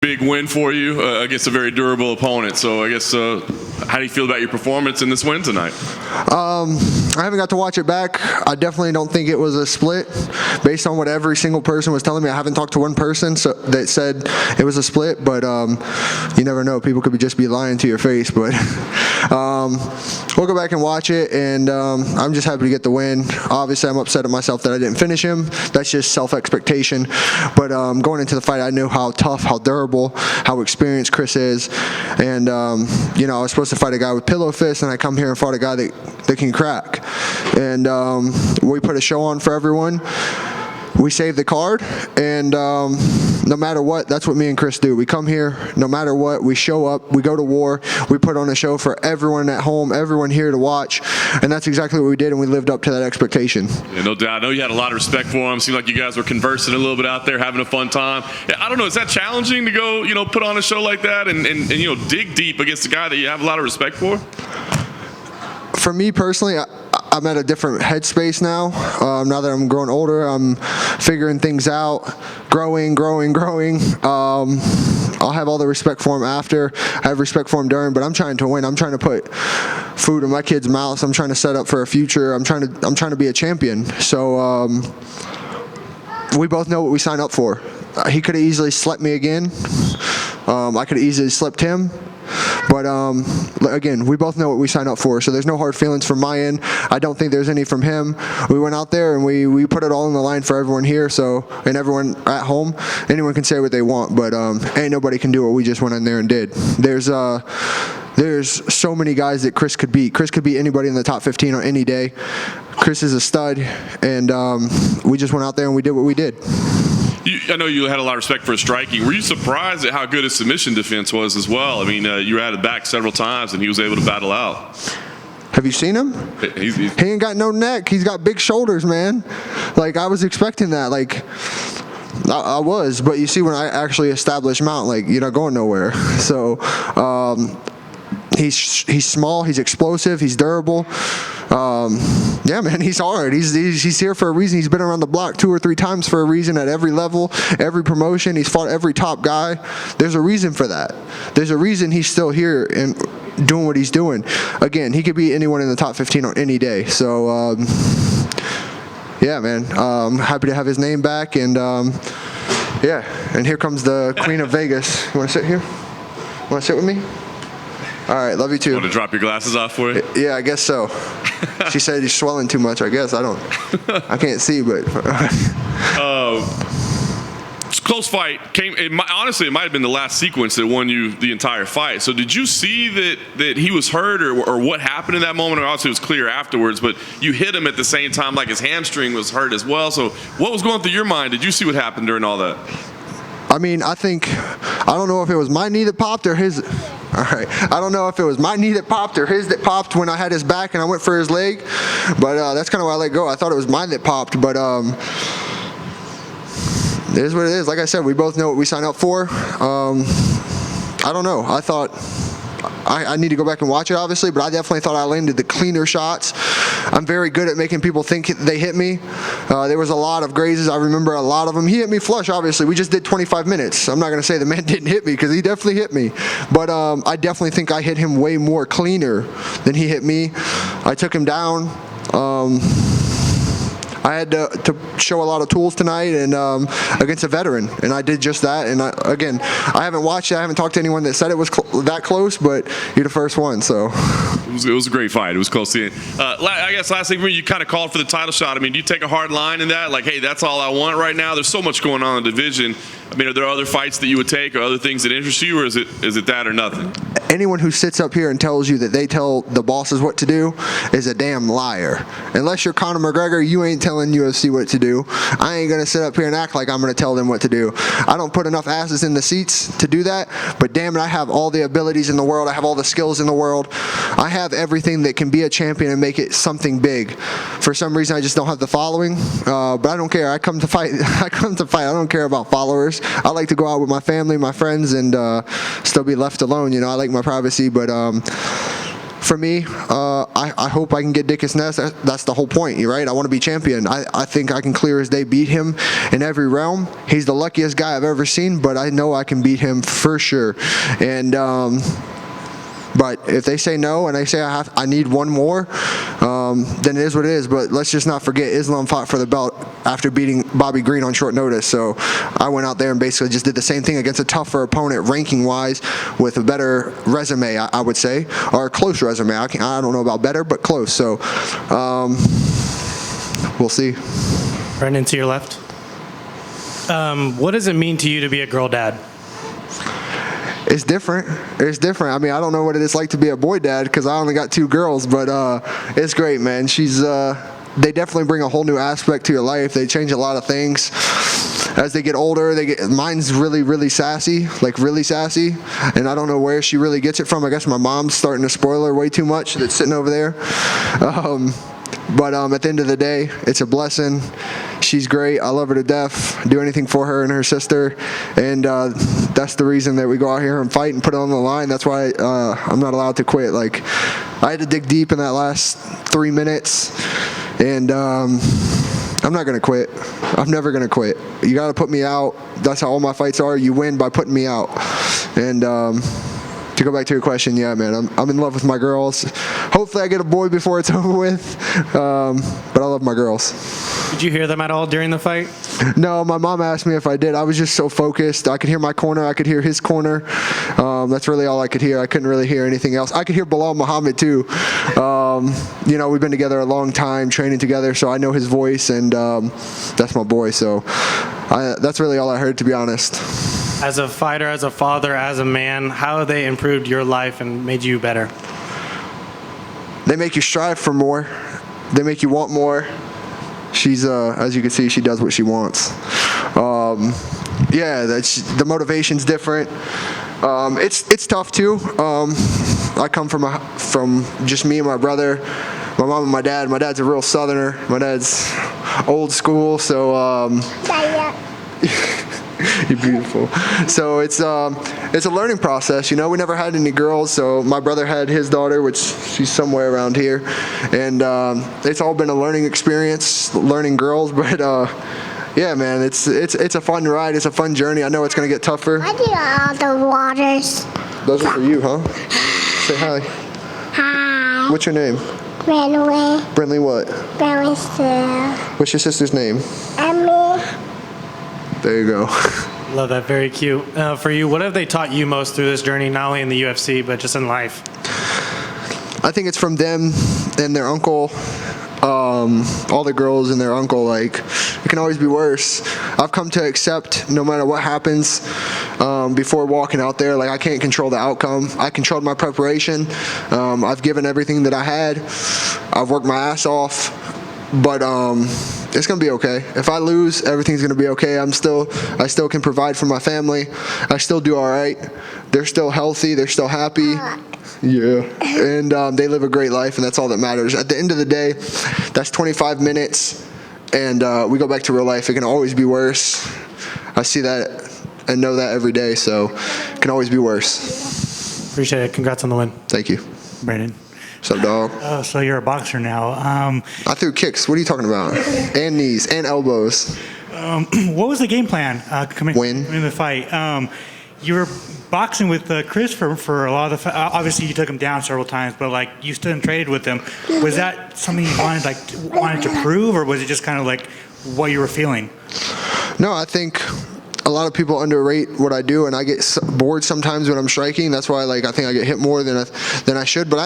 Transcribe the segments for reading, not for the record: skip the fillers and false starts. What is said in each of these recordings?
Big win for you against a very durable opponent. So I guess, how do you feel about your performance in this win tonight? I haven't got to watch it back. I definitely don't think it was a split based on what every single person was telling me. I haven't talked to one person that said it was a split, but you never know. People could just be lying to your face. But we'll go back and watch it, and I'm just happy to get the win. Obviously, I'm upset at myself that I didn't finish him. That's just self-expectation. But going into the fight, I knew how tough, how durable, how experienced Chris is. And, you know, I was supposed to fight a guy with pillow fists, and I come here and fought a guy that can crack. And we put a show on for everyone. We saved the card, and no matter what, that's what me and Chris do. We come here, no matter what, we show up, we go to war, we put on a show for everyone at home, everyone here to watch, and that's exactly what we did, and we lived up to that expectation. Yeah, no doubt. I know you had a lot of respect for him. Seemed like you guys were conversing a little bit out there, having a fun time. I don't know, is that challenging to go, you know, put on a show like that and you know, dig deep against a guy that you have a lot of respect for? For me personally, I'm at a different headspace now. Now that I'm growing older, I'm figuring things out, growing. I'll have all the respect for him after. I have respect for him during, but I'm trying to win. I'm trying to put food in my kids' mouths. I'm trying to set up for a future. I'm trying to be a champion. So we both know what we signed up for. He could have easily slept me again. I could have easily slept him. But again, we both know what we signed up for, so there's no hard feelings from my end. I don't think there's any from him. We went out there and we put it all on the line for everyone here, and everyone at home. Anyone can say what they want, but ain't nobody can do what we just went in there and did. There's so many guys that Chris could beat. Chris could beat anybody in the top 15 on any day. Chris is a stud, and we just went out there and we did what we did. I know you had a lot of respect for his striking. Were you surprised at how good his submission defense was as well? I mean, you were at it back several times, and he was able to battle out. Have you seen him? He ain't got no neck. He's got big shoulders, man. Like, I was expecting that. Like, I was. But you see, when I actually establish mount, like, you're not going nowhere. So, he's small. He's explosive. He's durable. Yeah, man, he's hard. He's here for a reason. He's been around the block 2 or 3 times for a reason at every level, every promotion. He's fought every top guy. There's a reason for that. There's a reason he's still here and doing what he's doing. Again, he could beat anyone in the top 15 on any day. So, yeah, man, I'm happy to have his name back. And, yeah, and here comes the Queen of Vegas. You want to sit here? Want to sit with me? All right, love you too. Want to drop your glasses off for you? Yeah, I guess so. She said he's swelling too much. I guess I can't see, but. It's a close fight. Honestly, it might have been the last sequence that won you the entire fight. So did you see that he was hurt, or what happened in that moment? Or obviously it was clear afterwards, but you hit him at the same time, like his hamstring was hurt as well. So what was going through your mind? Did you see what happened during all that? I mean, I don't know if it was my knee that popped or his. All right, I don't know if it was my knee that popped or his that popped when I had his back and I went for his leg, but that's kind of why I let go. I thought it was mine that popped, but it is what it is. Like I said, we both know what we signed up for. I don't know. I thought I need to go back and watch it, obviously, but I definitely thought I landed the cleaner shots. I'm very good at making people think they hit me. There was a lot of grazes. I remember a lot of them. He hit me flush, obviously. We just did 25 minutes. I'm not going to say the man didn't hit me, because he definitely hit me. But I definitely think I hit him way more cleaner than he hit me. I took him down. I had to show a lot of tools tonight and against a veteran, and I did just that. And again, I haven't watched it. I haven't talked to anyone that said it was that close, but you're the first one, so. It was a great fight. It was close to it. I guess last thing for you kind of called for the title shot. I mean, do you take a hard line in that? Like, hey, that's all I want right now? There's so much going on in the division. I mean, are there other fights that you would take or other things that interest you, or is it that or nothing? Anyone who sits up here and tells you that they tell the bosses what to do is a damn liar. Unless you're Conor McGregor, you ain't telling UFC what to do. I ain't going to sit up here and act like I'm going to tell them what to do. I don't put enough asses in the seats to do that, but damn it, I have all the abilities in the world. I have all the skills in the world. I have everything that can be a champion and make it something big. For some reason, I just don't have the following, but I don't care. I come to fight. I don't care about followers. I like to go out with my family, my friends, and still be left alone. You know, I like my privacy, but for me, I I hope I can get Dickus Ness. That's the whole point, right? I want to be champion. I think I can clear as day beat him in every realm. He's the luckiest guy I've ever seen, but I know I can beat him for sure. And but if they say no and they say I need one more, then it is what it is. But let's just not forget Islam fought for the belt after beating Bobby Green on short notice. So I went out there and basically just did the same thing against a tougher opponent ranking-wise with a better resume, I would say, or a close resume. I don't know about better, but close. So we'll see. Brendan, to your left. What does it mean to you to be a girl dad? It's different. It's different. I mean, I don't know what it is like to be a boy dad because I only got 2 girls, but it's great, man. They definitely bring a whole new aspect to your life. They change a lot of things. As they get older, mine's really, really sassy, like really sassy, and I don't know where she really gets it from. I guess my mom's starting to spoil her way too much that's sitting over there. But at the end of the day, it's a blessing. She's great. I love her to death. Do anything for her and her sister. And that's the reason that we go out here and fight and put it on the line. That's why I'm not allowed to quit. Like, I had to dig deep in that last 3 minutes. And I'm not going to quit. I'm never going to quit. You got to put me out. That's how all my fights are. You win by putting me out. And to go back to your question, yeah, man, I'm in love with my girls. Hopefully I get a boy before it's over with, but I love my girls. Did you hear them at all during the fight? No, my mom asked me if I did. I was just so focused. I could hear my corner. I could hear his corner. That's really all I could hear. I couldn't really hear anything else. I could hear Bilal Muhammad too. You know, we've been together a long time, training together, so I know his voice, and that's my boy. So that's really all I heard, to be honest. As a fighter, as a father, as a man, how have they improved your life and made you better? They make you strive for more. They make you want more. She's, as you can see, she does what she wants. Yeah, the motivation's different. It's tough too. I come from just me and my brother, my mom and my dad. My dad's a real Southerner. My dad's old school, so. You're beautiful. So it's a learning process. You know, we never had any girls, so my brother had his daughter, which she's somewhere around here, and it's all been a learning experience, learning girls. But yeah, man, it's a fun ride. It's a fun journey. I know it's gonna get tougher. I do all the waters. Those are for you, huh? Say hi. Hi. What's your name? Brentley. Brentley what? Brentley Sue. What's your sister's name? Emmy. There you go. Love that. Very cute. For you, what have they taught you most through this journey, not only in the UFC, but just in life? I think it's from them and their uncle. All the girls and their uncle, like, it can always be worse. I've come to accept no matter what happens before walking out there. Like, I can't control the outcome. I controlled my preparation. I've given everything that I had. I've worked my ass off, but it's gonna be okay. If I lose, everything's gonna be okay. I still can provide for my family. I still do all right. They're still healthy. They're still happy. Yeah, and they live a great life, and that's all that matters. At the end of the day, that's 25 minutes, and we go back to real life. It can always be worse. I see that and know that every day, so it can always be worse. Appreciate it. Congrats on the win. Thank you. Brandon. What's up, dog? So you're a boxer now. I threw kicks. What are you talking about? And knees and elbows. What was the game plan coming Win. in the fight? You were boxing with Chris for a lot of the obviously you took him down several times, but like you stood and traded with him. Was that something you wanted to prove, or was it just kind of like what you were feeling? No, I think a lot of people underrate what I do, and I get bored sometimes when I'm striking. That's why, like, I think I get hit more than I should. But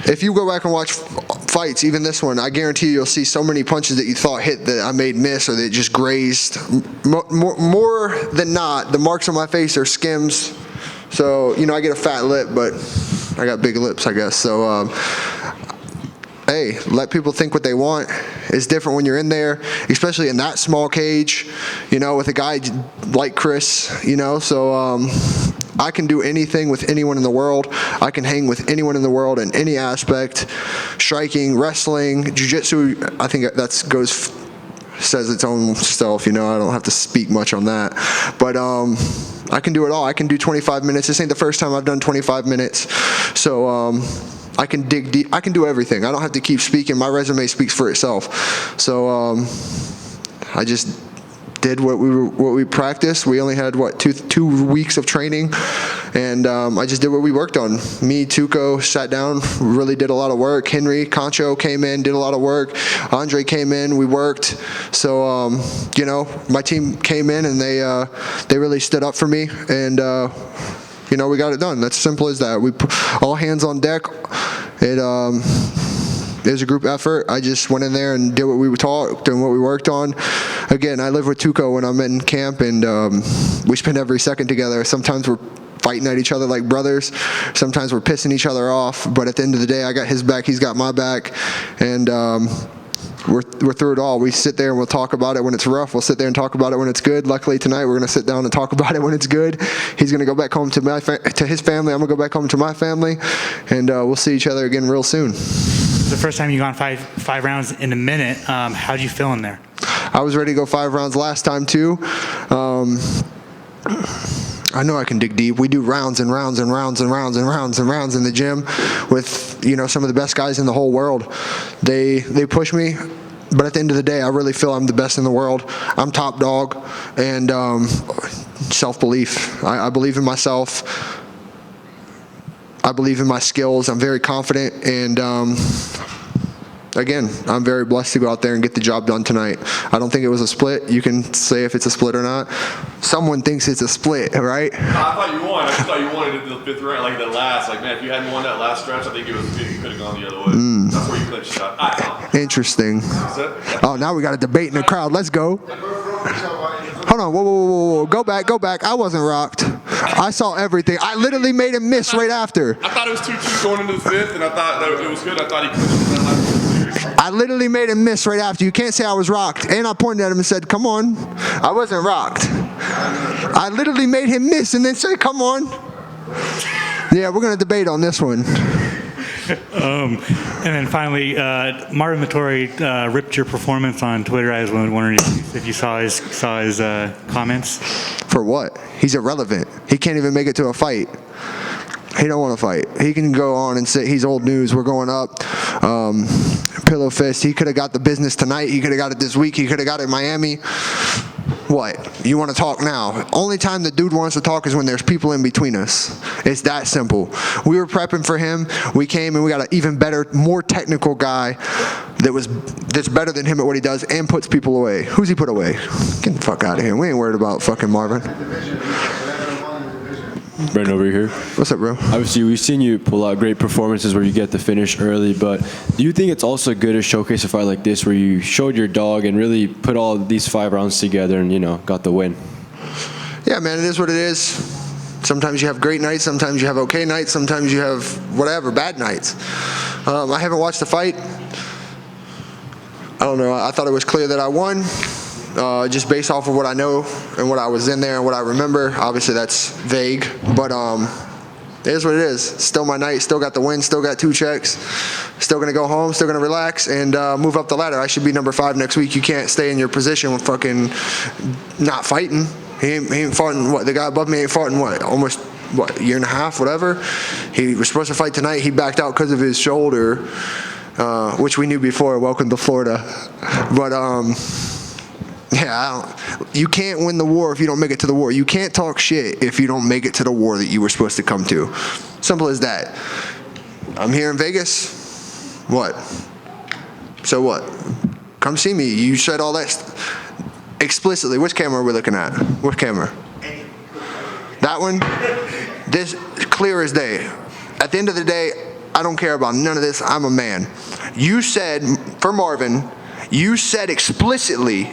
if you go back and watch fights, even this one, I guarantee you'll see so many punches that you thought hit that I made miss or that just grazed. More than not, the marks on my face are skims. So, you know, I get a fat lip, but I got big lips, I guess. So, hey, let people think what they want. It's different when you're in there, especially in that small cage, you know, with a guy like Chris, you know. So I can do anything with anyone in the world. I can hang with anyone in the world in any aspect. Striking, wrestling, jiu-jitsu, I think that says its own self, you know. I don't have to speak much on that. But I can do it all. I can do 25 minutes. This ain't the first time I've done 25 minutes. So I can dig deep. I can do everything. I don't have to keep speaking. My resume speaks for itself. So I just did what we practiced. We only had two weeks of training, and I just did what we worked on. Me, Tuco sat down, really did a lot of work. Henry Concho came in, did a lot of work. Andre came in, we worked. So my team came in and they really stood up for me, and we got it done. That's simple as that. We all hands on deck. It was a group effort. I just went in there and did what we were taught and what we worked on. Again, I live with Tuco when I'm in camp, and we spend every second together. Sometimes we're fighting at each other like brothers. Sometimes we're pissing each other off. But at the end of the day, I got his back, he's got my back, and we're through it all. We sit there and we'll talk about it when it's rough. We'll sit there and talk about it when it's good. Luckily tonight we're going to sit down and talk about it when it's good. He's going to go back home to his family. I'm going to go back home to my family, and we'll see each other again real soon. The first time you gone five rounds in a minute, how do you feel in there? I was ready to go 5 rounds last time too. I know I can dig deep. We do rounds and rounds and rounds and rounds and rounds and rounds in the gym with some of the best guys in the whole world. They push me, but at the end of the day, I really feel I'm the best in the world. I'm top dog, and self-belief. I believe in myself. I believe in my skills. I'm very confident, and again, I'm very blessed to go out there and get the job done tonight. I don't think it was a split. You can say if it's a split or not. Someone thinks it's a split, right? I thought you won. I just thought you won it in the 5th round, like the last. Like, man, if you hadn't won that last stretch, I think it could have gone the other way. That's where you clinched out. Interesting. Oh, now we got a debate in the crowd. Let's go. Hold on. Whoa. Go back. I wasn't rocked. I saw everything. I literally made him miss right after. I thought it was 2-2 going into the 5th, and I thought that it was good. I thought he clinched that last series. I literally made him miss right after. You can't say I was rocked. And I pointed at him and said, come on. I wasn't rocked. I literally made him miss and then say, come on. Yeah, we're going to debate on this one. And then finally, Marvin Vittori ripped your performance on Twitter. I was wondering if you saw his comments. For what? He's irrelevant. He can't even make it to a fight. He don't want to fight. He can go on and say he's old news. We're going up. Pillow fist. He could have got the business tonight. He could have got it this week. He could have got it in Miami. What? You want to talk now? Only time the dude wants to talk is when there's people in between us. It's that simple. We were prepping for him. We came and we got an even better, more technical guy that's better than him at what he does and puts people away. Who's he put away? Get the fuck out of here. We ain't worried about fucking Marvin. Brent over here. What's up, bro? Obviously, we've seen you pull out great performances where you get the finish early, but do you think it's also good to showcase a fight like this where you showed your dog and really put all these 5 rounds together and, got the win? Yeah, man, it is what it is. Sometimes you have great nights, sometimes you have okay nights, sometimes you have whatever, bad nights. I haven't watched the fight. I don't know. I thought it was clear that I won. Just based off of what I know and what I was in there and what I remember. Obviously that's vague, but it is what it is. Still my night, still got the win, still got 2 checks, still gonna go home, still gonna relax and move up the ladder. I should be number 5 next week. You can't stay in your position with fucking not fighting. He ain't fought in what? The guy above me ain't fought in what? Almost a year and a half, whatever. He was supposed to fight tonight. He backed out because of his shoulder, which we knew before. Welcome to Florida, but yeah, you can't win the war if you don't make it to the war. You can't talk shit if you don't make it to the war that you were supposed to come to. Simple as that. I'm here in Vegas. What? So what? Come see me. You said all that explicitly. Which camera are we looking at? Which camera? That one? This clear as day. At the end of the day, I don't care about none of this. I'm a man. You said, for Marvin, you said explicitly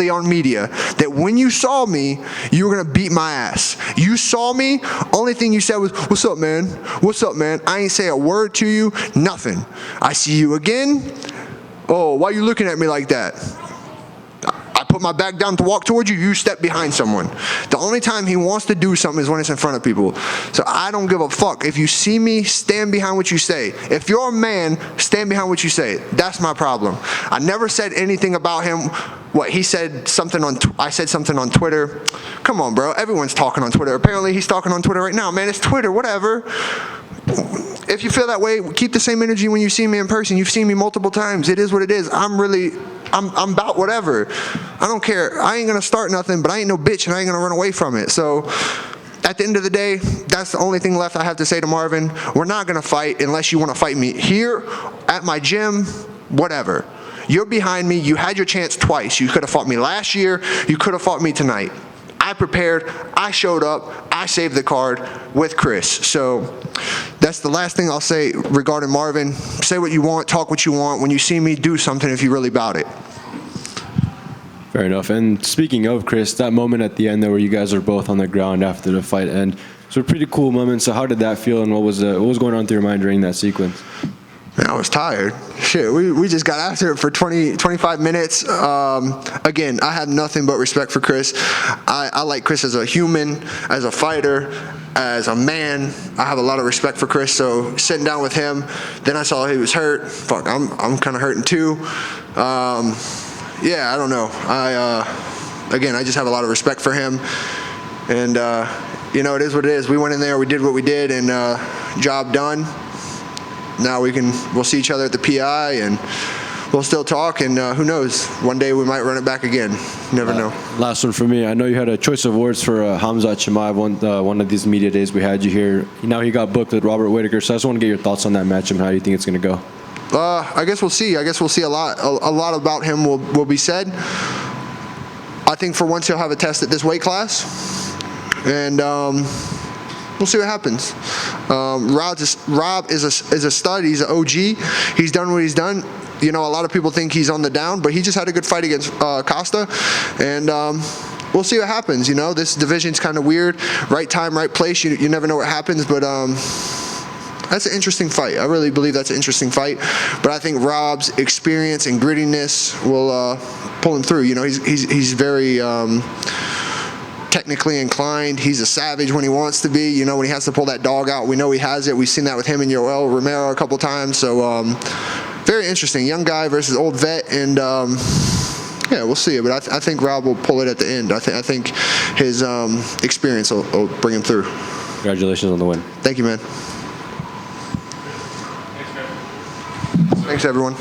on media that when you saw me, you were going to beat my ass. You saw me, only thing you said was, what's up, man? What's up, man? I ain't say a word to you, nothing. I see you again. Oh, why you looking at me like that? I put my back down to walk towards you, you step behind someone. The only time he wants to do something is when it's in front of people. So I don't give a fuck. If you see me, stand behind what you say. If you're a man, stand behind what you say. That's my problem. I never said anything about him. What, he said something on, I said something on Twitter. Come on, bro. Everyone's talking on Twitter. Apparently he's talking on Twitter right now. Man, it's Twitter, whatever. if you feel that way, keep the same energy when you see me in person. You've seen me multiple times. It is what it is. I'm about whatever. I don't care. I ain't gonna start nothing, but I ain't no bitch, and I ain't gonna run away from it. So at the end of the day, that's the only thing left I have to say to Marvin. We're not gonna fight unless you wanna fight me here, at my gym, whatever. You're behind me. You had your chance twice. You could have fought me last year. You could have fought me tonight. I prepared, I showed up, I saved the card with Chris. So that's the last thing I'll say regarding Marvin. Say what you want, talk what you want. When you see me, do something if you really about it. Fair enough. And speaking of Chris, that moment at the end there where you guys are both on the ground after the fight end, it's a pretty cool moment. So how did that feel, and what was going on through your mind during that sequence? Man, I was tired. Shit, we just got after it for 25 minutes. Again, I have nothing but respect for Chris. I like Chris as a human, as a fighter, as a man. I have a lot of respect for Chris. So sitting down with him, then I saw he was hurt. Fuck, I'm kind of hurting too. Yeah, I don't know. Again, I just have a lot of respect for him. And, it is what it is. We went in there, we did what we did, and job done. Now we'll see each other at the PI, and we'll still talk, and who knows, one day we might run it back again. You never know. Last one for me. I know you had a choice of words for Khamzat Chimaev, one of these media days we had you here. Now he got booked with Robert Whittaker, so I just want to get your thoughts on that matchup and how do you think it's going to go? I guess we'll see. I guess we'll see a lot about him will be said. I think for once he'll have a test at this weight class, and we'll see what happens. Rob is a stud. He's an OG. He's done what he's done. A lot of people think he's on the down, but he just had a good fight against Costa, and we'll see what happens. This division's kind of weird. Right time, right place. You never know what happens, but that's an interesting fight. I really believe that's an interesting fight. But I think Rob's experience and grittiness will pull him through. He's very technically inclined. He's a savage when he wants to be. When he has to pull that dog out, we know he has it. We've seen that with him and Yoel Romero a couple times. So very interesting. Young guy versus old vet, and yeah, we'll see. But I think Rob will pull it at the end. I think his experience will bring him through. Congratulations on the win. Thank you, man. Thanks, everyone.